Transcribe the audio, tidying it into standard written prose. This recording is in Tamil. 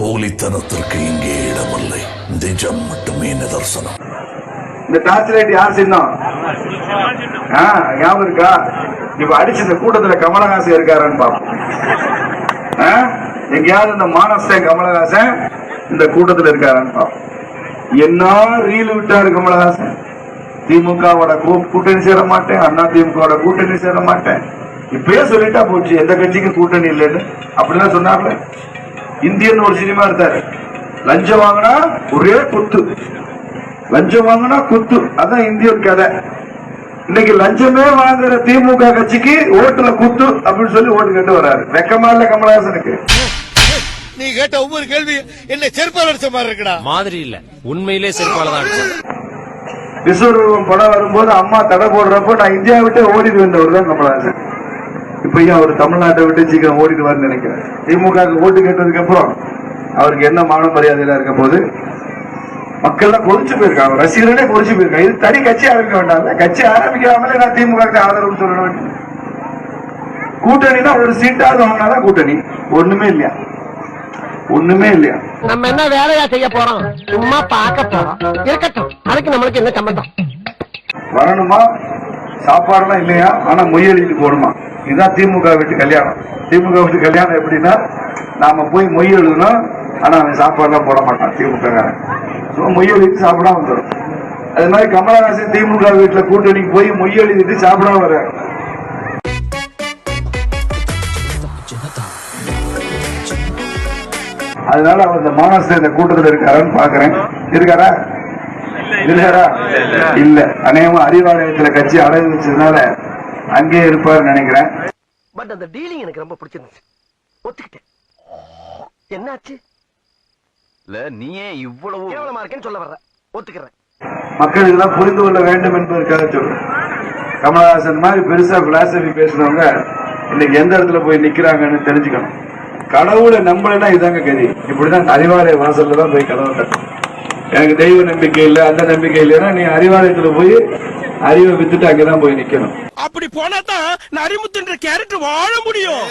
போலித்தனத்திற்கு இங்கே இடமில்லை, நிஜம் மட்டுமே நிதர்சனம். இந்த டார்ச் லைட் யார் சின்னம்? ஞாபகம் இருக்கா? இப்ப அடிச்சு இந்த கூட்டத்துல கமலஹாசன் இருக்காரான்னு பாப்போம். எங்கேயாவது இந்த மானஸ்தன் கமலஹாசன் இந்த கூட்டத்தில் இருக்காரான்னு பாப்போம். என்ன ரீல் விட்டாரு கமலஹாசன். திமுகவோட கூட்டணி சேர மாட்டேன், அண்ணா திமுக கூட்டணி சேர மாட்டேன். இப்பயே சொல்லிட்டா போச்சு எந்த கட்சிக்கும் கூட்டணி இல்லைன்னு. அப்படிதான் சொன்னார்ல. இந்தியன் ஒரு சினிமா எடுத்தாரு. லஞ்சம் வாங்கினா ஒரே குத்து, லஞ்சம் வாங்கினா குத்து. அதான் இந்தியன் கதை. இன்னைக்கு லஞ்சமே வாங்குற திமுக கட்சிக்கு ஓட்டுல குத்து அப்படின்னு சொல்லி ஓட்டு கேட்டு வர்றாரு. வெக்கமா இல்ல கமலஹாசனுக்கு? நீ கேட்ட ஒவ்வொரு கேள்வி என்ன செருப்பால் அடிச்ச மாதிரி இருக்குடா. மாதிரி இல்ல, உண்மையிலே செருப்பால தான் அடிச்சேன். விஸ்வரூபம் படம் வரும்போது அம்மா தடை போடுறப்போ நான் இந்தியா விட்டு ஓடிட்டு வந்தவர் தான் கமலஹாசன். இப்பயும் அவர் தமிழ்நாட்டை விட்டு சீக்கிரம் ஓடிடுவார்னு நினைக்கிறேன். திமுக ஓட்டு கேட்டதுக்கு அப்புறம் அவருக்கு என்ன மான மரியாதையில இருக்க போது மக்கள் கொதிச்சு போயிருக்காங்க, ரசிகர்களே கொதிச்சு போயிருக்காங்க. இது தனி கட்சி ஆரம்பிக்க வேண்டாம். கட்சி ஆரம்பிக்காமலே நான் திமுக ஆதரவு சொல்ல வேண்டும். கூட்டணினா ஒரு சீட்டாவது வாங்கினாதான் கூட்டணி. ஒண்ணுமே இல்லையா, ஒண்ணுமே இல்லையா. நம்ம என்ன வேலையா செய்ய போறோம்? சும்மா பார்க்க போறோம். இருக்கட்டும், அதுக்கு நம்மளுக்கு என்ன சம்பந்தம்? வரணுமா? சாப்பாடுலாம் இல்லையா, ஆனா மொய் எழுதிட்டு போகணுமா? இதுதான் திமுக வீட்டு கல்யாணம். திமுக வீட்டு கல்யாணம் எப்படின்னா, நாம போய் மொய் எழுதணும், ஆனா அவன் சாப்பாடுலாம் போட மாட்டான் திமுக. மொய் எழுதிட்டு சாப்பிடாம வந்துடும். அது மாதிரி கமலஹாசன் திமுக வீட்டுல கூட்டணிக்கு போய் மொய் எழுதிட்டு சாப்பிடாம வர. அதனால அவர் இந்த மானச இந்த கூட்டத்தில் இருக்காரான்னு பாக்குறேன். இருக்காரா? இல்லையாரா? இல்ல. அநேகமா அறிவாலயத்துல கட்சி அடகு வச்சதுனால அங்கே இருப்பார் நினைக்கிறேன். பட் அந்த டீலிங் எனக்கு ரொம்ப பிடிச்சிருந்துச்சு. ஒத்துக்கிட்டேன். என்னாச்சு? இல்ல நீயே இவ்வளவு கேவலமா இருக்கேன்னு சொல்ல வர்ற. ஒத்துக்கிறேன். மக்கள் இதெல்லாம் புரிந்து கொள்ள வேண்டும் என்பதற்காக சொல்றேன். கமலஹாசன் மாதிரி பெருசா பிலாசபி பேசுறவங்க இன்னைக்கு எந்த இடத்துல போய் நிக்கிறாங்கன்னு தெரிஞ்சுக்கணும். கடவுளை நம்பலன்னா இதாங்க கதி. இப்படிதான் அறிவாலய வாசல்ல தான் போய் கதவை தட்டும். எனக்கு தெய்வ நம்பிக்கை இல்ல, அந்த நம்பிக்கை இல்லைன்னா நீ அறிவாலயத்துல போய் அறிவை வித்துட்டு அங்கதான் போய் நிக்கணும். அப்படி போனா தான் நரிமுத்துன்ற கேரக்டர் வாழ முடியும்.